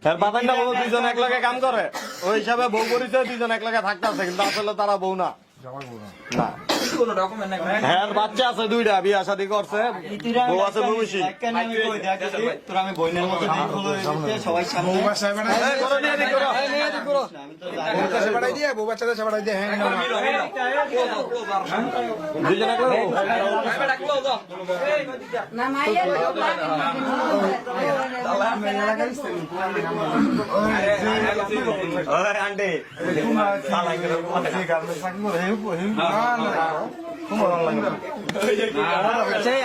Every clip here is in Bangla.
বাতানটা বউ দুইজন এক লগে কাম করে ওই হিসাবে বউ পরিচয় দুইজন এক লগে থাকতে আছে কিন্তু আসলে তারা বউ না না হ্যাঁ বাচ্চা আছে দুইটা বিয়া শাদী করছে বউ আছে মৌমিশি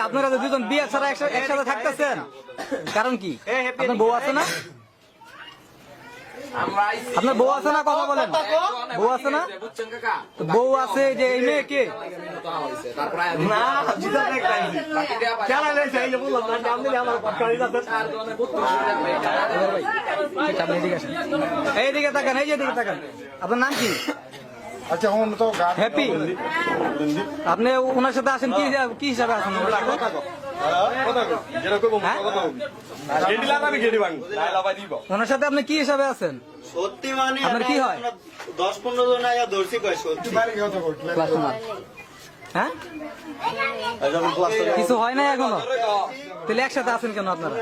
আপনারা দুজন বিয়ে ছাড়া একসাথে থাকতেছেন কারণ কি? আপনার বউ আছে না? আপনার বউ আছে না? কথা বলেন। বউ আছে না? বউ আছে যে এই মেয়ে কে? এইদিকে তাকান, এই যে দিকে তাকান। আপনার নাম কি? আচ্ছা তো হ্যাপি। আপনি ওনার সাথে আসেন কি হিসাবে আসেন? ওনার সাথে আপনি কি হিসাবে আছেন? সত্যি মানে আপনার কি হয়? 10-15 জন আয়া ধরছি কয় সত্যি হ্যাঁ কিছু হয় না এখনো? তাহলে একসাথে আছেন কেন আপনারা?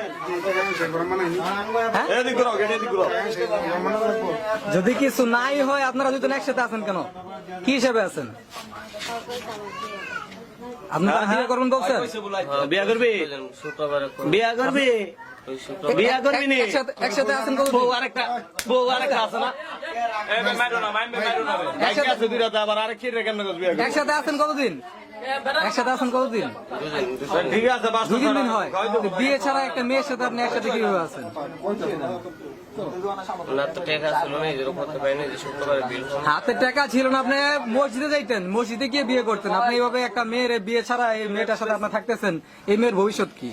হ্যাঁ? যদি কিছু নাই হয় আপনারা দুজন একসাথে আছেন কেন? কি হিসাবে আছেন? আপনারা বিয়ে করবেন বলছেন? বিয়া করবি বিয়া করবি বিয়া করবি নি একসাথে আছেন কতদিন? বউ আরেকটা আছে না একসাথে দুইটা আবার আরেক কি রে কেমন বিয়া করবি একসাথে আছেন কতদিন? একসাথে আছেন কতদিন? ঠিক আছে 2-3 দিন হয়। বিয়ে ছাড়া একটা মেয়ের সাথে আপনি একসাথে কিভাবে আছেন? হাতে টাকা ছিল না, আপনি মসজিদে যাইতেন, মসজিদে গিয়ে বিয়ে করতেন। আপনি এইভাবে একটা মেয়ের বিয়ে ছাড়া এই মেয়েটার সাথে আপনার থাকতেছেন, এই মেয়ের ভবিষ্যৎ কি?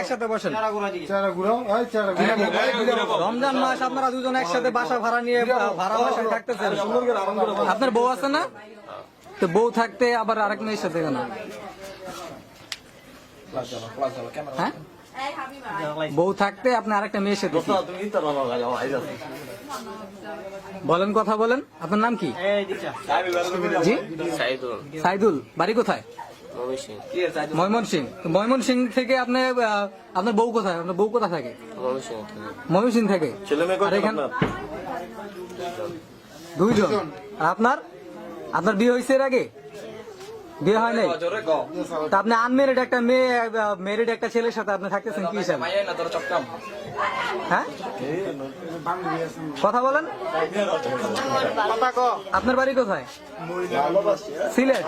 একসাথে বসেন। রমজান মাস আপনারা দুজন একসাথে বাসা ভাড়া নিয়ে ভাড়া বাসায় থাকতেছেন। আপনার বউ আছে না? তো বউ থাকতে আবার আরেক মেয়ের সাথে কেন? হ্যাঁ বউ থাকতে আপনি আরেকটা মেয়ের সাথে বলেন, কথা বলেন। আপনার নাম কি? জি সাইদুল। বাড়ি কোথায়? ময়মনসিং। ময়মনসিং থেকে আপনি আপনার বউ কোথায়? আপনার বউ কোথায় থাকে? ময়মনসিং থেকে। আর এখানে 2 জন। আপনার আপনার বিয়ে হয়েছে এর আগে? বিয়ে হয় নাই? তা আপনি আনমেরিড একটা মেয়ে মেরিড একটা ছেলের সাথে আপনি থাকতেছেন কি হিসাবে? হ্যাঁ কথা বলেন। আপনার বাড়ি কোথায়? সিলেট।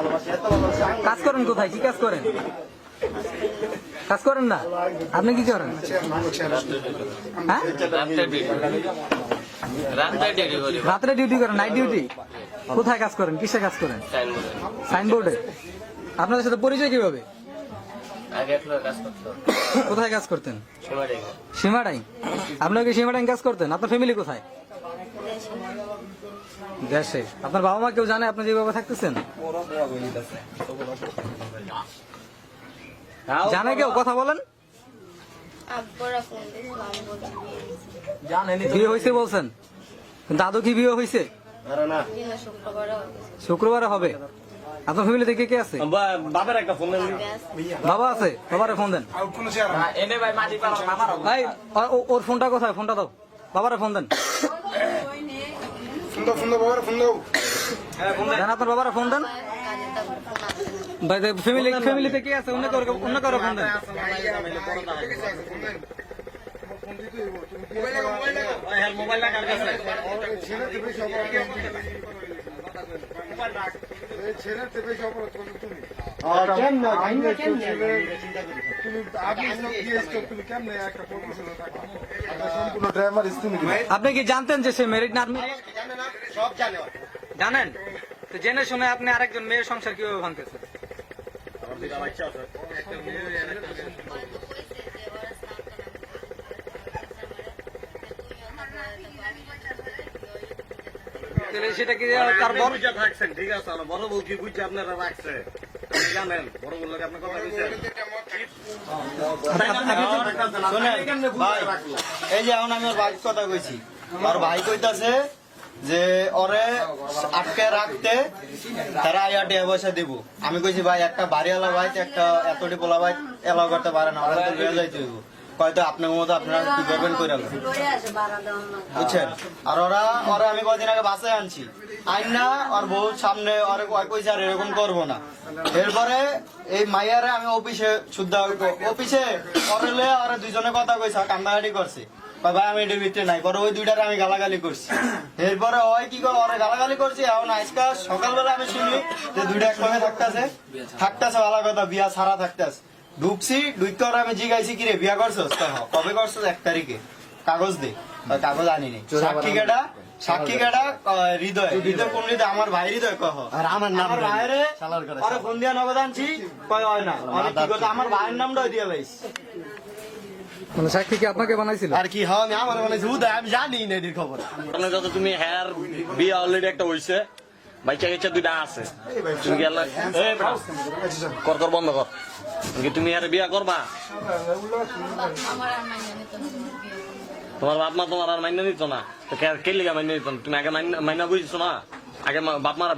কাজ করেন কোথায়? কি কাজ করেন? কাজ করেন না? আপনি কি করেন? হ্যাঁ রাত্রে ডিউটি করেন? Night duty? কোথায় কাজ করেন? কিসে কাজ করেন? সাইনবোর্ডে। আপনাদের সাথে পরিচয় কিভাবে? কোথায় কাজ করতেন? সীমাডাই। আপনার কি সীমাডাই কাজ করতেন? আপনার ফ্যামিলি কোথায়? দেশে। আপনার বাবা মা কেউ জানে আপনি যেভাবে থাকতেছেন? জানে কেউ? কথা বলেন। বিয়ে হয়েছে বলছেন, দাদু কি বিয়ে হয়েছে? শুক্রবারে হবে। আপনার ফ্যামিলিতে কে কে আছে? বাবার একটা ফোন দেন। বাবা আছে? বাবারে ফোন দেন। ওর ফোনটা কোথায়? ফোনটা দাও। বাবারে ফোন দেন। আপনার বাবারে ফোন দেন। ফ্যামিলিতে কে আছে? অন্য কারো ফোন দেন। মোবাইল আপনি কি জানতেন যে সে মেরিড না? জানেন তো? জেনে শুনে আপনি আরেকজন মেয়ের সংসার কিভাবে ভাঙতেছেন? সেটা কি তার বড় থাকছেন? ঠিক আছে, বড় বউ কি বুঝছে আপনারা রাখছে? জানেন বড় বললে আপনি কথা কইছেন শোনেন ভাই, এই যে এখন আমি ওর ভাইয়ের কথা কইছি, আর ভাই কইতাছে যে ওরে আটকে রাখতে তারা আইয়া টাকা পয়সা দিব। আমি কইছি ভাই একটা বাড়িওয়ালা ভাই একটা এতটি পোলা ভাই এলাও করতে পারে না, ওরা তো লয়ে যাইতে হইব। হয়তো আপনার মতো আপনারা কি করবেন করে বুঝছেন। আর ওরা আমি কয়দিন আগে বাসায় আনছি, আইন না ওর বউ সামনে ওরে কইছে আর এরকম করবো না। এরপরে এই মাইয়ারে আমি অফিসে শুদ্ধ অফিসে করলে ওরা দুইজনে কথা কইছে, কান্দাকাটি করছে, ভাই আমি এটার ভিতরে নাই, পরে ওই দুইটারে আমি গালাগালি করছি। এরপরে ওই কি করে ওরা গালাগালি করছি। এখন আজকে সকালবেলা আমি শুনি যে দুইটা একসঙ্গে থাকতেছে ভালো কথা, বিয়া ছাড়া থাকতেছে। ঢুকছি ঢুকতে ওরা আমি জিগাইছি কিরে বিয়া করছোস, কবে করছোস? 1 তারিখে। কাগজ দে, কাগজ আনিনি। সাক্ষী কেডা? হৃদয়। হৃদয় কোন হৃদয়? আমার ভাই হৃদয় কহ। আর আমার নাম আমার ভাইরে ওরা ফোন দিয়া নগদ আনছি, কয় হয় না। অনেক কি কথা, আমার ভাইয়ের নামটাও দিয়া লাইছি। মানে সাক্ষী কি আপনাকে বানাইছিল? আর কি হয় আমি আমার বানাইছি উদয়, আমি জানি না এদের খবর। আপনার যত তুমি হ্যার বিয়ে অলরেডি একটা হইছে, বাচ্চা কাচ্চা দুইটা আছে, তুমি গেলে কর বন্ধ কর। তুমি আর বিয়া করবা? তোমার বাপ মা তোমার আর মাইনা দিত না, কে লিগা মাইনা দিত না? তুমি আগে মাইনা বুঝছো না, আগে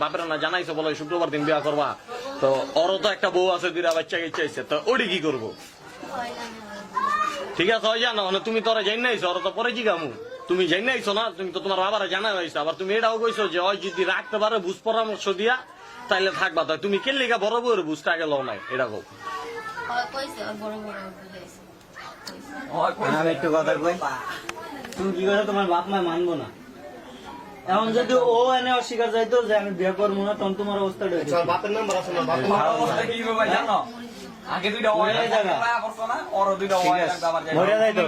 বাপের না জানাইছো বলো শুক্রবার দিন বিয়া করবা। তো ওরও তো একটা বউ আছে, দুইটা বাচ্চা কাচ্চা আছে, তো ওটি কি করবো? ঠিক আছে ওই জানো না, তুমি তোরা জানি নাইছো, ওরা তো পরে জিগামু। তুমি জানি নাইছো না, তুমি তো তোমার বাবারা জানা হয়েছো। আবার তুমি এটাও কইছো যে ওই যদি রাখতে পারে বুঝ পরামর্শ দিয়া তাইলে থাকবা। তো তুমি কে লিগা বড় বউর বুঝটা আগে লও নাই, এটা কও। আমি একটু কথা কই, তুমি কি করে তোমার বাপ মা মানবো না? এখন যদি ও এনে অস্বীকার যাইতো যে আমি বিয়ে করবো না, তখন তোমার অবস্থাটা বাপের নাম্বার আছে না? আগে দুইটা ওয়াই লাগা করছ না, ওর দুইটা ওয়াই লাগা আবার মরে যাইতো।